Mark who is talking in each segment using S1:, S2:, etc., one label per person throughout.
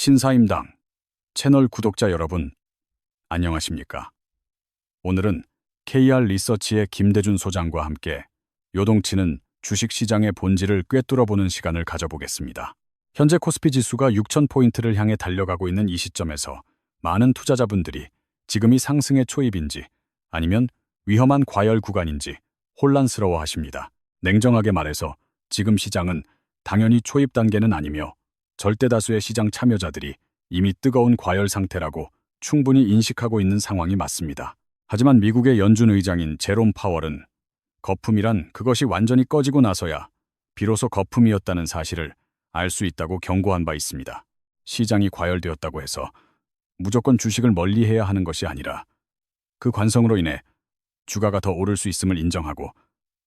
S1: 신사임당 채널 구독자 여러분, 안녕하십니까? 오늘은 KR 리서치의 김대준 소장과 함께 요동치는 주식시장의 본질을 꿰뚫어보는 시간을 가져보겠습니다. 현재 코스피 지수가 6,000포인트를 향해 달려가고 있는 이 시점에서 많은 투자자분들이 지금이 상승의 초입인지 아니면 위험한 과열 구간인지 혼란스러워하십니다. 냉정하게 말해서 지금 시장은 당연히 초입 단계는 아니며 절대 다수의 시장 참여자들이 이미 뜨거운 과열 상태라고 충분히 인식하고 있는 상황이 맞습니다. 하지만 미국의 연준 의장인 제롬 파월은 거품이란 그것이 완전히 꺼지고 나서야 비로소 거품이었다는 사실을 알 수 있다고 경고한 바 있습니다. 시장이 과열되었다고 해서 무조건 주식을 멀리해야 하는 것이 아니라 그 관성으로 인해 주가가 더 오를 수 있음을 인정하고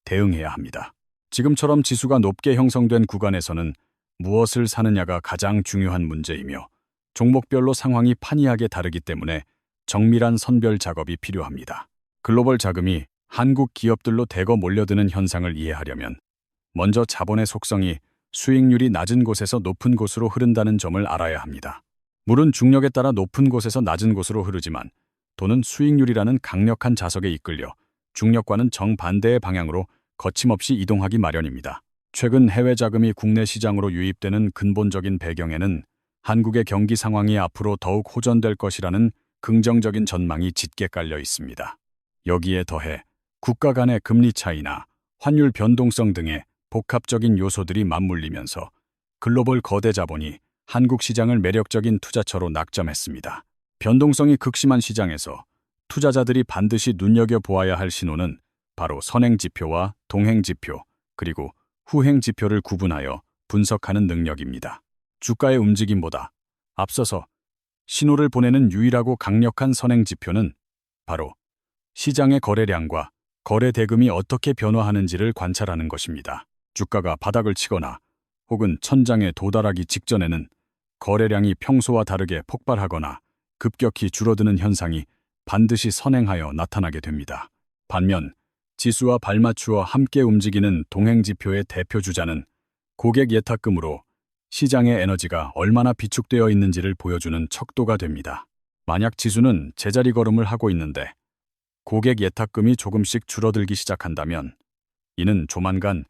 S1: 대응해야 합니다. 지금처럼 지수가 높게 형성된 구간에서는 무엇을 사느냐가 가장 중요한 문제이며 종목별로 상황이 판이하게 다르기 때문에 정밀한 선별 작업이 필요합니다. 글로벌 자금이 한국 기업들로 대거 몰려드는 현상을 이해하려면 먼저 자본의 속성이 수익률이 낮은 곳에서 높은 곳으로 흐른다는 점을 알아야 합니다. 물은 중력에 따라 높은 곳에서 낮은 곳으로 흐르지만 돈은 수익률이라는 강력한 자석에 이끌려 중력과는 정반대의 방향으로 거침없이 이동하기 마련입니다. 최근 해외 자금이 국내 시장으로 유입되는 근본적인 배경에는 한국의 경기 상황이 앞으로 더욱 호전될 것이라는 긍정적인 전망이 짙게 깔려 있습니다. 여기에 더해 국가 간의 금리 차이나 환율 변동성 등의 복합적인 요소들이 맞물리면서 글로벌 거대 자본이 한국 시장을 매력적인 투자처로 낙점했습니다. 변동성이 극심한 시장에서 투자자들이 반드시 눈여겨보아야 할 신호는 바로 선행지표와 동행지표 그리고 후행지표를 구분하여 분석하는 능력입니다. 주가의 움직임보다 앞서서 신호를 보내는 유일하고 강력한 선행지표는 바로 시장의 거래량과 거래 대금이 어떻게 변화하는지를 관찰하는 것입니다. 주가가 바닥을 치거나 혹은 천장에 도달하기 직전에는 거래량이 평소와 다르게 폭발하거나 급격히 줄어드는 현상이 반드시 선행하여 나타나게 됩니다. 반면 지수와 발맞추어 함께 움직이는 동행지표의 대표 주자는 고객 예탁금으로 시장의 에너지가 얼마나 비축되어 있는지를 보여주는 척도가 됩니다. 만약 지수는 제자리 걸음을 하고 있는데 고객 예탁금이 조금씩 줄어들기 시작한다면 이는 조만간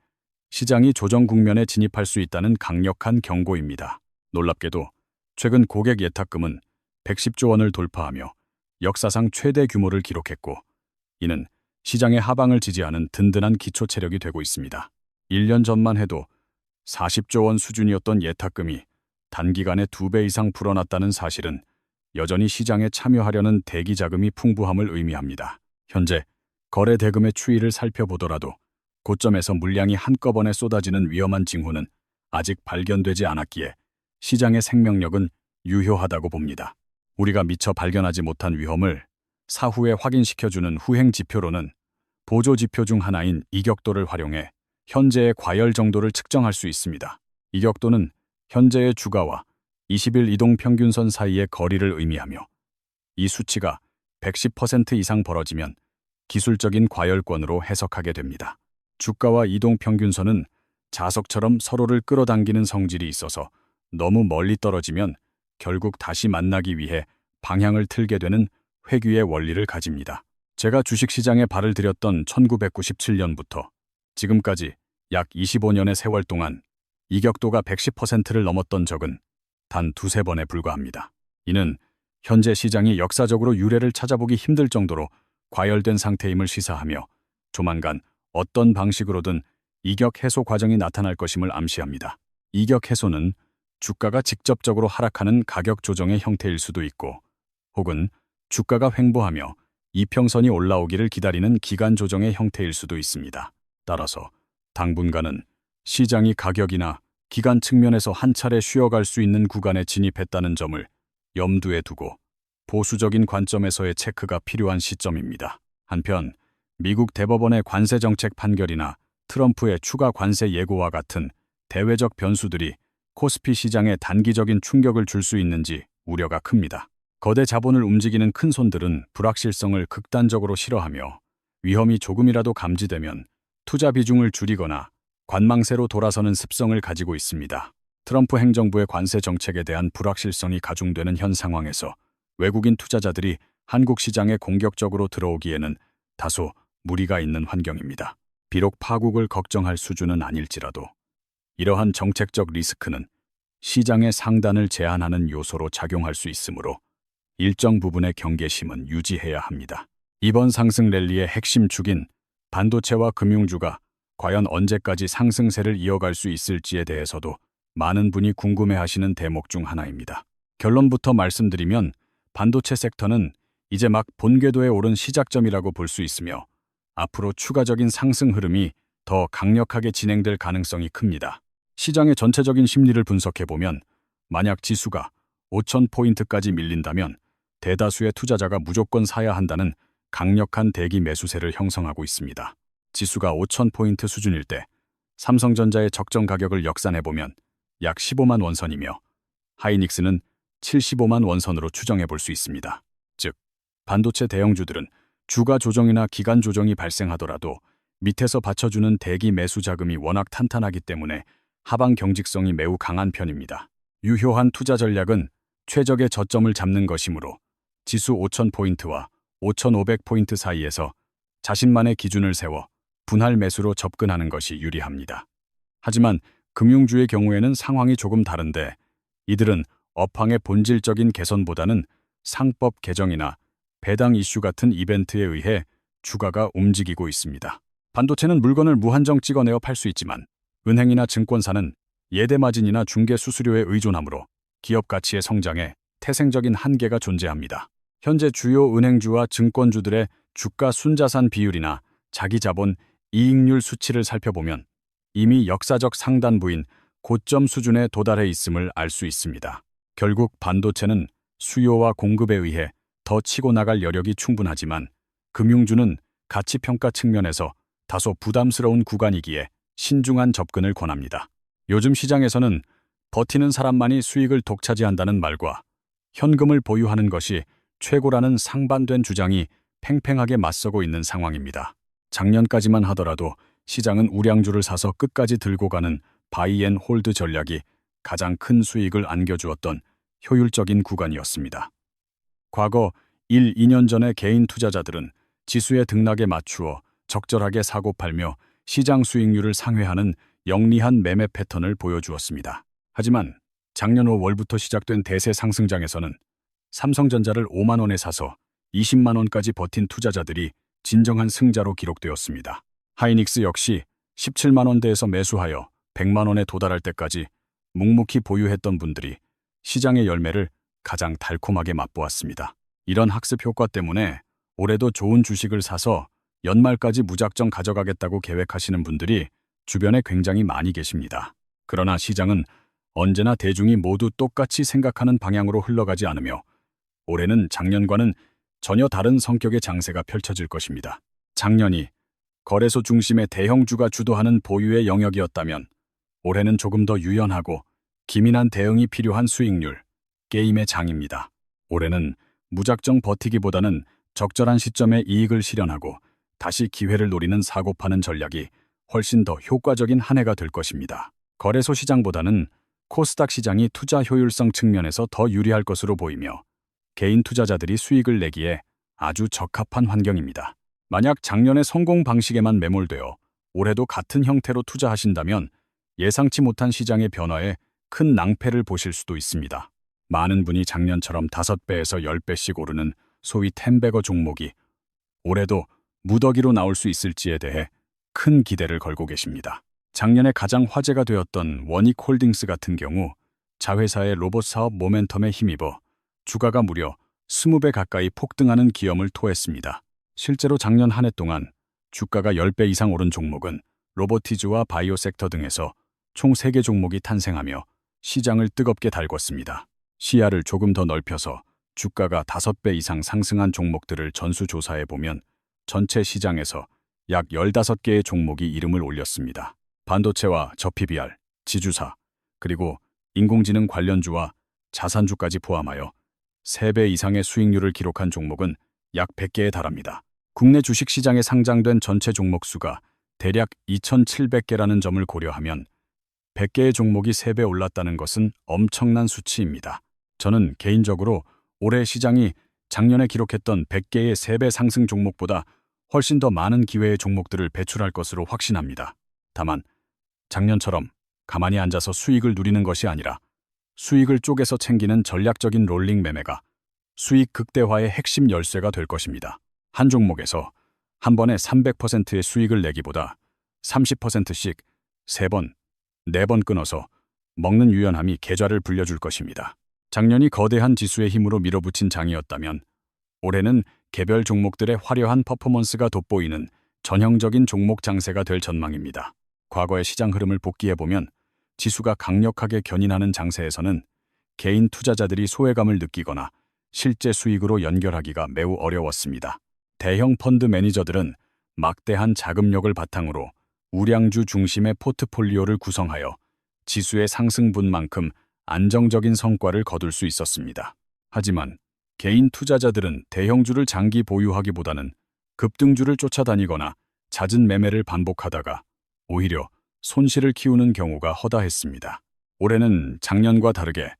S1: 시장이 조정 국면에 진입할 수 있다는 강력한 경고입니다. 놀랍게도 최근 고객 예탁금은 110조 원을 돌파하며 역사상 최대 규모를 기록했고 이는 시장의 하방을 지지하는 든든한 기초 체력이 되고 있습니다. 1년 전만 해도 40조 원 수준이었던 예탁금이 단기간에 2배 이상 불어났다는 사실은 여전히 시장에 참여하려는 대기 자금이 풍부함을 의미합니다. 현재 거래 대금의 추이를 살펴보더라도 고점에서 물량이 한꺼번에 쏟아지는 위험한 징후는 아직 발견되지 않았기에 시장의 생명력은 유효하다고 봅니다. 우리가 미처 발견하지 못한 위험을 사후에 확인시켜주는 후행 지표로는 보조 지표 중 하나인 이격도를 활용해 현재의 과열 정도를 측정할 수 있습니다. 이격도는 현재의 주가와 20일 이동 평균선 사이의 거리를 의미하며 이 수치가 110% 이상 벌어지면 기술적인 과열권으로 해석하게 됩니다. 주가와 이동 평균선은 자석처럼 서로를 끌어당기는 성질이 있어서 너무 멀리 떨어지면 결국 다시 만나기 위해 방향을 틀게 되는 회귀의 원리를 가집니다. 제가 주식시장에 발을 들였던 1997년부터 지금까지 약 25년의 세월 동안 이격도가 110%를 넘었던 적은 단 2~3번에 불과합니다. 이는 현재 시장이 역사적으로 유례를 찾아보기 힘들 정도로 과열된 상태임을 시사하며 조만간 어떤 방식으로든 이격 해소 과정이 나타날 것임을 암시합니다. 이격 해소는 주가가 직접적으로 하락하는 가격 조정의 형태일 수도 있고 혹은 주가가 횡보하며 이평선이 올라오기를 기다리는 기간 조정의 형태일 수도 있습니다. 따라서 당분간은 시장이 가격이나 기간 측면에서 한 차례 쉬어갈 수 있는 구간에 진입했다는 점을 염두에 두고 보수적인 관점에서의 체크가 필요한 시점입니다. 한편 미국 대법원의 관세 정책 판결이나 트럼프의 추가 관세 예고와 같은 대외적 변수들이 코스피 시장에 단기적인 충격을 줄 수 있는지 우려가 큽니다. 거대 자본을 움직이는 큰 손들은 불확실성을 극단적으로 싫어하며 위험이 조금이라도 감지되면 투자 비중을 줄이거나 관망세로 돌아서는 습성을 가지고 있습니다. 트럼프 행정부의 관세 정책에 대한 불확실성이 가중되는 현 상황에서 외국인 투자자들이 한국 시장에 공격적으로 들어오기에는 다소 무리가 있는 환경입니다. 비록 파국을 걱정할 수준은 아닐지라도 이러한 정책적 리스크는 시장의 상단을 제한하는 요소로 작용할 수 있으므로 일정 부분의 경계심은 유지해야 합니다. 이번 상승 랠리의 핵심 축인 반도체와 금융주가 과연 언제까지 상승세를 이어갈 수 있을지에 대해서도 많은 분이 궁금해하시는 대목 중 하나입니다. 결론부터 말씀드리면 반도체 섹터는 이제 막 본궤도에 오른 시작점이라고 볼 수 있으며 앞으로 추가적인 상승 흐름이 더 강력하게 진행될 가능성이 큽니다. 시장의 전체적인 심리를 분석해보면 만약 지수가 5,000포인트까지 밀린다면 대다수의 투자자가 무조건 사야 한다는 강력한 대기 매수세를 형성하고 있습니다. 지수가 5,000포인트 수준일 때 삼성전자의 적정 가격을 역산해보면 약 15만 원선이며 하이닉스는 75만 원선으로 추정해 볼 수 있습니다. 즉, 반도체 대형주들은 주가 조정이나 기간 조정이 발생하더라도 밑에서 받쳐주는 대기 매수 자금이 워낙 탄탄하기 때문에 하방 경직성이 매우 강한 편입니다. 유효한 투자 전략은 최적의 저점을 잡는 것이므로 지수 5,000포인트와 5,500포인트 사이에서 자신만의 기준을 세워 분할 매수로 접근하는 것이 유리합니다. 하지만 금융주의 경우에는 상황이 조금 다른데 이들은 업황의 본질적인 개선보다는 상법 개정이나 배당 이슈 같은 이벤트에 의해 주가가 움직이고 있습니다. 반도체는 물건을 무한정 찍어내어 팔 수 있지만 은행이나 증권사는 예대 마진이나 중개 수수료에 의존하므로 기업 가치의 성장에 태생적인 한계가 존재합니다. 현재 주요 은행주와 증권주들의 주가 순자산 비율이나 자기자본 이익률 수치를 살펴보면 이미 역사적 상단부인 고점 수준에 도달해 있음을 알 수 있습니다. 결국 반도체는 수요와 공급에 의해 더 치고 나갈 여력이 충분하지만 금융주는 가치평가 측면에서 다소 부담스러운 구간이기에 신중한 접근을 권합니다. 요즘 시장에서는 버티는 사람만이 수익을 독차지한다는 말과 현금을 보유하는 것이 최고라는 상반된 주장이 팽팽하게 맞서고 있는 상황입니다. 작년까지만 하더라도 시장은 우량주를 사서 끝까지 들고 가는 바이 앤 홀드 전략이 가장 큰 수익을 안겨주었던 효율적인 구간이었습니다. 과거 1, 2년 전의 개인 투자자들은 지수의 등락에 맞추어 적절하게 사고 팔며 시장 수익률을 상회하는 영리한 매매 패턴을 보여주었습니다. 하지만 작년 5월부터 시작된 대세 상승장에서는 삼성전자를 5만 원에 사서 20만 원까지 버틴 투자자들이 진정한 승자로 기록되었습니다. 하이닉스 역시 17만 원대에서 매수하여 100만 원에 도달할 때까지 묵묵히 보유했던 분들이 시장의 열매를 가장 달콤하게 맛보았습니다. 이런 학습 효과 때문에 올해도 좋은 주식을 사서 연말까지 무작정 가져가겠다고 계획하시는 분들이 주변에 굉장히 많이 계십니다. 그러나 시장은 언제나 대중이 모두 똑같이 생각하는 방향으로 흘러가지 않으며 올해는 작년과는 전혀 다른 성격의 장세가 펼쳐질 것입니다. 작년이 거래소 중심의 대형주가 주도하는 보유의 영역이었다면 올해는 조금 더 유연하고 기민한 대응이 필요한 수익률, 게임의 장입니다. 올해는 무작정 버티기보다는 적절한 시점에 이익을 실현하고 다시 기회를 노리는 사고파는 전략이 훨씬 더 효과적인 한 해가 될 것입니다. 거래소 시장보다는 코스닥 시장이 투자 효율성 측면에서 더 유리할 것으로 보이며 개인 투자자들이 수익을 내기에 아주 적합한 환경입니다. 만약 작년의 성공 방식에만 매몰되어 올해도 같은 형태로 투자하신다면 예상치 못한 시장의 변화에 큰 낭패를 보실 수도 있습니다. 많은 분이 작년처럼 5배에서 10배씩 오르는 소위 텐베거 종목이 올해도 무더기로 나올 수 있을지에 대해 큰 기대를 걸고 계십니다. 작년에 가장 화제가 되었던 원익홀딩스 같은 경우 자회사의 로봇 사업 모멘텀에 힘입어 주가가 무려 20배 가까이 폭등하는 기염을 토했습니다. 실제로 작년 한 해 동안 주가가 10배 이상 오른 종목은 로보티즈와 바이오 섹터 등에서 총 3개 종목이 탄생하며 시장을 뜨겁게 달궜습니다. 시야를 조금 더 넓혀서 주가가 5배 이상 상승한 종목들을 전수조사해보면 전체 시장에서 약 15개의 종목이 이름을 올렸습니다. 반도체와 저PBR, 지주사, 그리고 인공지능 관련주와 자산주까지 포함하여 3배 이상의 수익률을 기록한 종목은 약 100개에 달합니다. 국내 주식시장에 상장된 전체 종목 수가 대략 2,700개라는 점을 고려하면 100개의 종목이 3배 올랐다는 것은 엄청난 수치입니다. 저는 개인적으로 올해 시장이 작년에 기록했던 100개의 3배 상승 종목보다 훨씬 더 많은 기회의 종목들을 배출할 것으로 확신합니다. 다만 작년처럼 가만히 앉아서 수익을 누리는 것이 아니라 수익을 쪼개서 챙기는 전략적인 롤링 매매가 수익 극대화의 핵심 열쇠가 될 것입니다. 한 종목에서 한 번에 300%의 수익을 내기보다 30%씩 3번, 4번 끊어서 먹는 유연함이 계좌를 불려줄 것입니다. 작년이 거대한 지수의 힘으로 밀어붙인 장이었다면 올해는 개별 종목들의 화려한 퍼포먼스가 돋보이는 전형적인 종목 장세가 될 전망입니다. 과거의 시장 흐름을 복기해보면 지수가 강력하게 견인하는 장세에서는 개인 투자자들이 소외감을 느끼거나 실제 수익으로 연결하기가 매우 어려웠습니다. 대형 펀드 매니저들은 막대한 자금력을 바탕으로 우량주 중심의 포트폴리오를 구성하여 지수의 상승분만큼 안정적인 성과를 거둘 수 있었습니다. 하지만 개인 투자자들은 대형주를 장기 보유하기보다는 급등주를 쫓아다니거나 잦은 매매를 반복하다가 오히려 손실을 키우는 경우가 허다했습니다. 올해는 작년과 다르게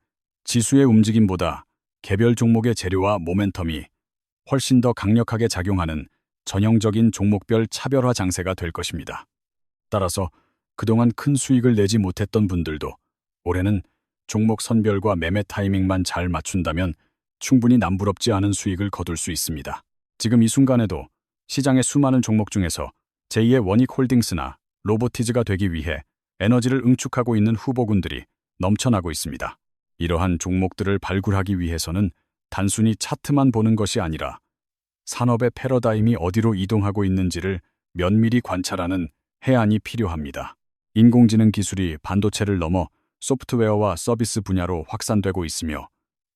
S1: 지수의 움직임보다 개별 종목의 재료와 모멘텀이 훨씬 더 강력하게 작용하는 전형적인 종목별 차별화 장세가 될 것입니다. 따라서 그동안 큰 수익을 내지 못했던 분들도 올해는 종목 선별과 매매 타이밍만 잘 맞춘다면 충분히 남부럽지 않은 수익을 거둘 수 있습니다. 지금 이 순간에도 시장의 수많은 종목 중에서 제2의 원익홀딩스나 로보티즈가 되기 위해 에너지를 응축하고 있는 후보군들이 넘쳐나고 있습니다. 이러한 종목들을 발굴하기 위해서는 단순히 차트만 보는 것이 아니라 산업의 패러다임이 어디로 이동하고 있는지를 면밀히 관찰하는 해안이 필요합니다. 인공지능 기술이 반도체를 넘어 소프트웨어와 서비스 분야로 확산되고 있으며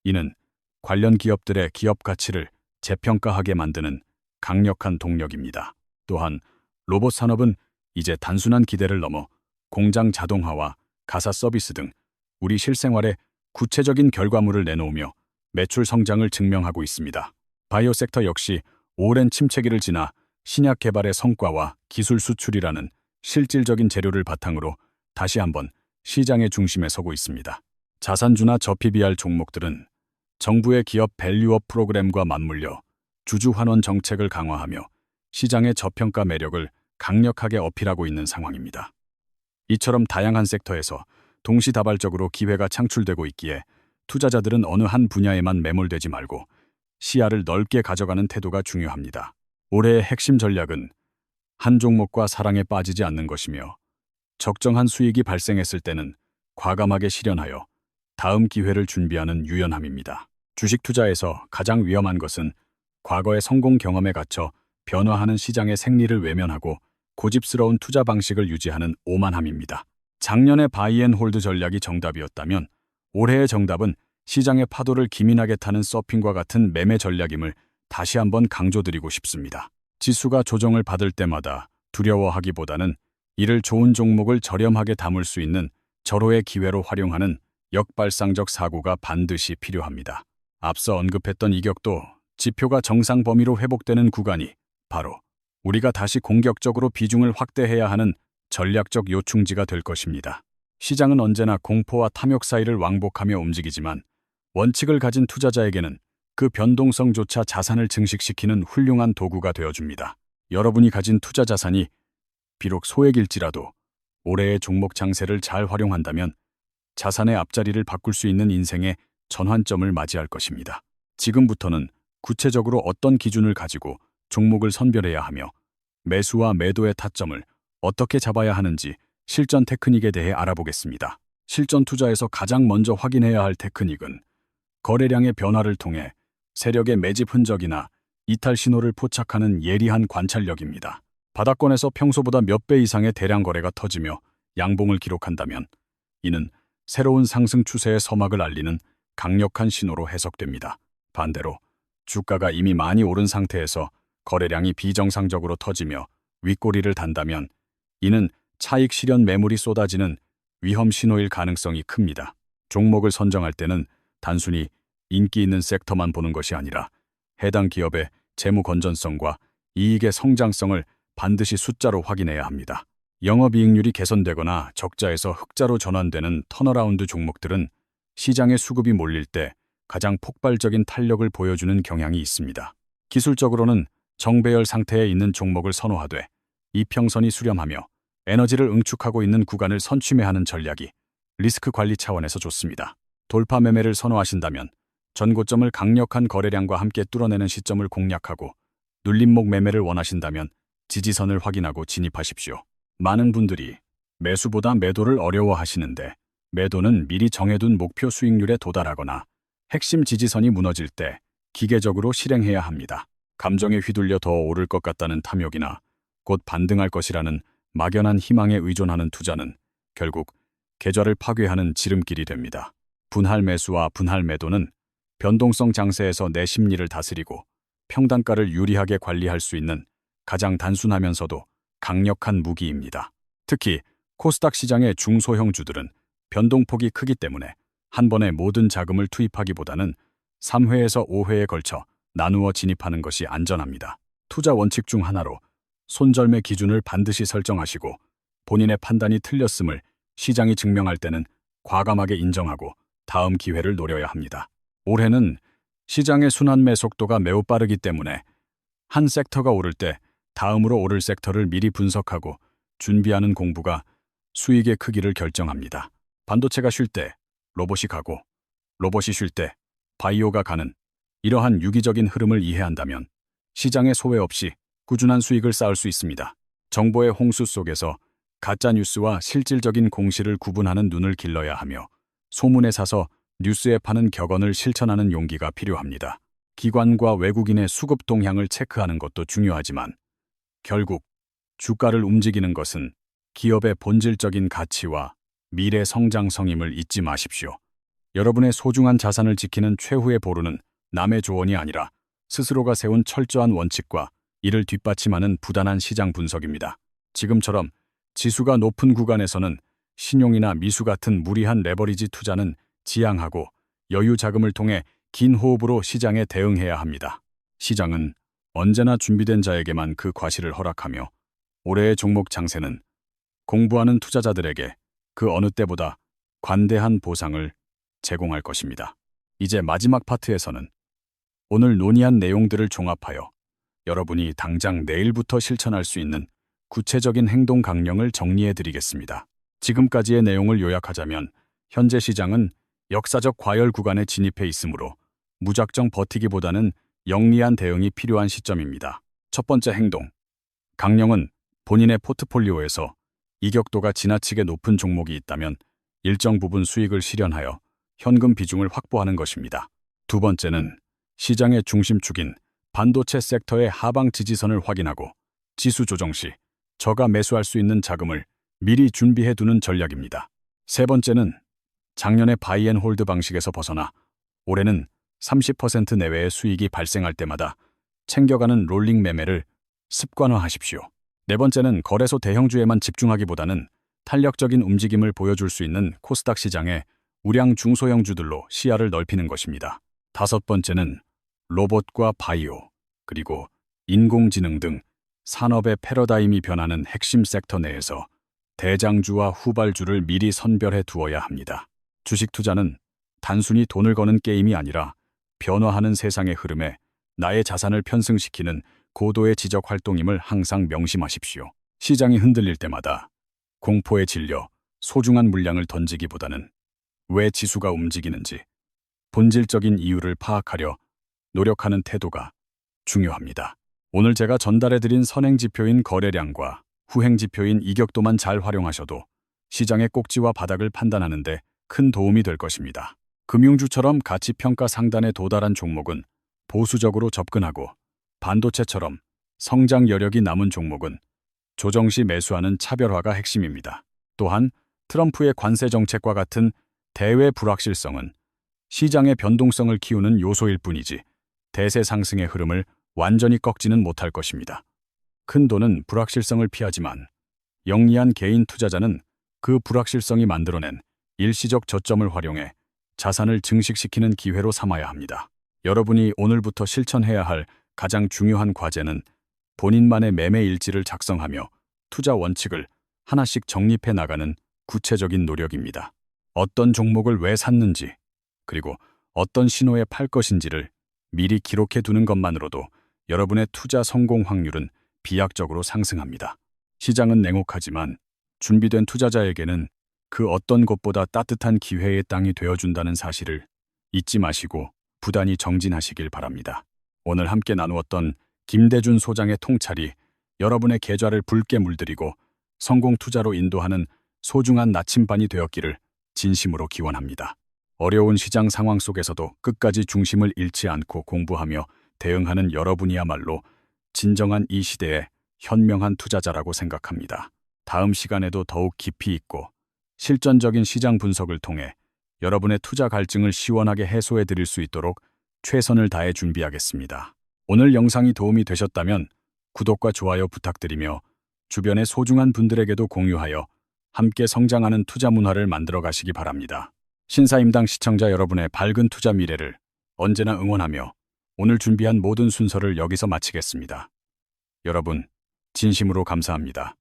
S1: 이는 관련 기업들의 기업 가치를 재평가하게 만드는 강력한 동력입니다. 또한 로봇 산업은 이제 단순한 기대를 넘어 공장 자동화와 가사 서비스 등 우리 실생활에 구체적인 결과물을 내놓으며 매출 성장을 증명하고 있습니다. 바이오 섹터 역시 오랜 침체기를 지나 신약 개발의 성과와 기술 수출이라는 실질적인 재료를 바탕으로 다시 한번 시장의 중심에 서고 있습니다. 자산주나 저PBR 종목들은 정부의 기업 밸류업 프로그램과 맞물려 주주 환원 정책을 강화하며 시장의 저평가 매력을 강력하게 어필하고 있는 상황입니다. 이처럼 다양한 섹터에서 동시다발적으로 기회가 창출되고 있기에 투자자들은 어느 한 분야에만 매몰되지 말고 시야를 넓게 가져가는 태도가 중요합니다. 올해의 핵심 전략은 한 종목과 사랑에 빠지지 않는 것이며 적정한 수익이 발생했을 때는 과감하게 실현하여 다음 기회를 준비하는 유연함입니다. 주식 투자에서 가장 위험한 것은 과거의 성공 경험에 갇혀 변화하는 시장의 생리를 외면하고 고집스러운 투자 방식을 유지하는 오만함입니다. 작년의 바이앤홀드 전략이 정답이었다면 올해의 정답은 시장의 파도를 기민하게 타는 서핑과 같은 매매 전략임을 다시 한번 강조드리고 싶습니다. 지수가 조정을 받을 때마다 두려워하기보다는 이를 좋은 종목을 저렴하게 담을 수 있는 절호의 기회로 활용하는 역발상적 사고가 반드시 필요합니다. 앞서 언급했던 이격도 지표가 정상 범위로 회복되는 구간이 바로 우리가 다시 공격적으로 비중을 확대해야 하는 전략적 요충지가 될 것입니다. 시장은 언제나 공포와 탐욕 사이를 왕복하며 움직이지만 원칙을 가진 투자자에게는 그 변동성조차 자산을 증식시키는 훌륭한 도구가 되어줍니다. 여러분이 가진 투자 자산이 비록 소액일지라도 올해의 종목 장세를 잘 활용한다면 자산의 앞자리를 바꿀 수 있는 인생의 전환점을 맞이할 것입니다. 지금부터는 구체적으로 어떤 기준을 가지고 종목을 선별해야 하며 매수와 매도의 타점을 어떻게 잡아야 하는지 실전 테크닉에 대해 알아보겠습니다. 실전 투자에서 가장 먼저 확인해야 할 테크닉은 거래량의 변화를 통해 세력의 매집 흔적이나 이탈 신호를 포착하는 예리한 관찰력입니다. 바닥권에서 평소보다 몇 배 이상의 대량 거래가 터지며 양봉을 기록한다면 이는 새로운 상승 추세의 서막을 알리는 강력한 신호로 해석됩니다. 반대로 주가가 이미 많이 오른 상태에서 거래량이 비정상적으로 터지며 윗꼬리를 단다면 이는 차익 실현 매물이 쏟아지는 위험 신호일 가능성이 큽니다. 종목을 선정할 때는 단순히 인기 있는 섹터만 보는 것이 아니라 해당 기업의 재무 건전성과 이익의 성장성을 반드시 숫자로 확인해야 합니다. 영업이익률이 개선되거나 적자에서 흑자로 전환되는 턴어라운드 종목들은 시장의 수급이 몰릴 때 가장 폭발적인 탄력을 보여주는 경향이 있습니다. 기술적으로는 정배열 상태에 있는 종목을 선호하되 이평선이 수렴하며 에너지를 응축하고 있는 구간을 선취매하는 전략이 리스크 관리 차원에서 좋습니다. 돌파 매매를 선호하신다면 전고점을 강력한 거래량과 함께 뚫어내는 시점을 공략하고 눌림목 매매를 원하신다면 지지선을 확인하고 진입하십시오. 많은 분들이 매수보다 매도를 어려워하시는데 매도는 미리 정해둔 목표 수익률에 도달하거나 핵심 지지선이 무너질 때 기계적으로 실행해야 합니다. 감정에 휘둘려 더 오를 것 같다는 탐욕이나 곧 반등할 것이라는 막연한 희망에 의존하는 투자는 결국 계좌를 파괴하는 지름길이 됩니다. 분할 매수와 분할 매도는 변동성 장세에서 내 심리를 다스리고 평단가를 유리하게 관리할 수 있는 가장 단순하면서도 강력한 무기입니다. 특히 코스닥 시장의 중소형주들은 변동폭이 크기 때문에 한 번에 모든 자금을 투입하기보다는 3회에서 5회에 걸쳐 나누어 진입하는 것이 안전합니다. 투자 원칙 중 하나로 손절매 기준을 반드시 설정하시고 본인의 판단이 틀렸음을 시장이 증명할 때는 과감하게 인정하고 다음 기회를 노려야 합니다. 올해는 시장의 순환매 속도가 매우 빠르기 때문에 한 섹터가 오를 때 다음으로 오를 섹터를 미리 분석하고 준비하는 공부가 수익의 크기를 결정합니다. 반도체가 쉴 때 로봇이 가고 로봇이 쉴 때 바이오가 가는 이러한 유기적인 흐름을 이해한다면 시장의 소외 없이 꾸준한 수익을 쌓을 수 있습니다. 정보의 홍수 속에서 가짜뉴스와 실질적인 공시를 구분하는 눈을 길러야 하며 소문에 사서 뉴스에 파는 격언을 실천하는 용기가 필요합니다. 기관과 외국인의 수급 동향을 체크하는 것도 중요하지만 결국 주가를 움직이는 것은 기업의 본질적인 가치와 미래 성장성임을 잊지 마십시오. 여러분의 소중한 자산을 지키는 최후의 보루는 남의 조언이 아니라 스스로가 세운 철저한 원칙과 이를 뒷받침하는 부단한 시장 분석입니다. 지금처럼 지수가 높은 구간에서는 신용이나 미수 같은 무리한 레버리지 투자는 지양하고 여유 자금을 통해 긴 호흡으로 시장에 대응해야 합니다. 시장은 언제나 준비된 자에게만 그 과실을 허락하며 올해의 종목 장세는 공부하는 투자자들에게 그 어느 때보다 관대한 보상을 제공할 것입니다. 이제 마지막 파트에서는 오늘 논의한 내용들을 종합하여 여러분이 당장 내일부터 실천할 수 있는 구체적인 행동 강령을 정리해 드리겠습니다. 지금까지의 내용을 요약하자면 현재 시장은 역사적 과열 구간에 진입해 있으므로 무작정 버티기보다는 영리한 대응이 필요한 시점입니다. 첫 번째 행동. 강령은 본인의 포트폴리오에서 이격도가 지나치게 높은 종목이 있다면 일정 부분 수익을 실현하여 현금 비중을 확보하는 것입니다. 두 번째는 시장의 중심축인 반도체 섹터의 하방 지지선을 확인하고 지수 조정 시 저가 매수할 수 있는 자금을 미리 준비해 두는 전략입니다. 세 번째는 작년의 바이앤홀드 방식에서 벗어나 올해는 30% 내외의 수익이 발생할 때마다 챙겨가는 롤링 매매를 습관화하십시오. 네 번째는 거래소 대형주에만 집중하기보다는 탄력적인 움직임을 보여줄 수 있는 코스닥 시장의 우량 중소형주들로 시야를 넓히는 것입니다. 다섯 번째는 로봇과 바이오, 그리고 인공지능 등 산업의 패러다임이 변하는 핵심 섹터 내에서 대장주와 후발주를 미리 선별해 두어야 합니다. 주식 투자는 단순히 돈을 거는 게임이 아니라 변화하는 세상의 흐름에 나의 자산을 편승시키는 고도의 지적 활동임을 항상 명심하십시오. 시장이 흔들릴 때마다 공포에 질려 소중한 물량을 던지기보다는 왜 지수가 움직이는지 본질적인 이유를 파악하려 노력하는 태도가 중요합니다. 오늘 제가 전달해드린 선행지표인 거래량과 후행지표인 이격도만 잘 활용하셔도 시장의 꼭지와 바닥을 판단하는 데 큰 도움이 될 것입니다. 금융주처럼 가치평가 상단에 도달한 종목은 보수적으로 접근하고 반도체처럼 성장 여력이 남은 종목은 조정 시 매수하는 차별화가 핵심입니다. 또한 트럼프의 관세 정책과 같은 대외 불확실성은 시장의 변동성을 키우는 요소일 뿐이지 대세 상승의 흐름을 완전히 꺾지는 못할 것입니다. 큰 돈은 불확실성을 피하지만 영리한 개인 투자자는 그 불확실성이 만들어낸 일시적 저점을 활용해 자산을 증식시키는 기회로 삼아야 합니다. 여러분이 오늘부터 실천해야 할 가장 중요한 과제는 본인만의 매매 일지를 작성하며 투자 원칙을 하나씩 정립해 나가는 구체적인 노력입니다. 어떤 종목을 왜 샀는지, 그리고 어떤 신호에 팔 것인지를 미리 기록해 두는 것만으로도 여러분의 투자 성공 확률은 비약적으로 상승합니다. 시장은 냉혹하지만 준비된 투자자에게는 그 어떤 것보다 따뜻한 기회의 땅이 되어준다는 사실을 잊지 마시고 부단히 정진하시길 바랍니다. 오늘 함께 나누었던 김대준 소장의 통찰이 여러분의 계좌를 붉게 물들이고 성공 투자로 인도하는 소중한 나침반이 되었기를 진심으로 기원합니다. 어려운 시장 상황 속에서도 끝까지 중심을 잃지 않고 공부하며 대응하는 여러분이야말로 진정한 이 시대의 현명한 투자자라고 생각합니다. 다음 시간에도 더욱 깊이 있고 실전적인 시장 분석을 통해 여러분의 투자 갈증을 시원하게 해소해 드릴 수 있도록 최선을 다해 준비하겠습니다. 오늘 영상이 도움이 되셨다면 구독과 좋아요 부탁드리며 주변의 소중한 분들에게도 공유하여 함께 성장하는 투자 문화를 만들어 가시기 바랍니다. 신사임당 시청자 여러분의 밝은 투자 미래를 언제나 응원하며 오늘 준비한 모든 순서를 여기서 마치겠습니다. 여러분, 진심으로 감사합니다.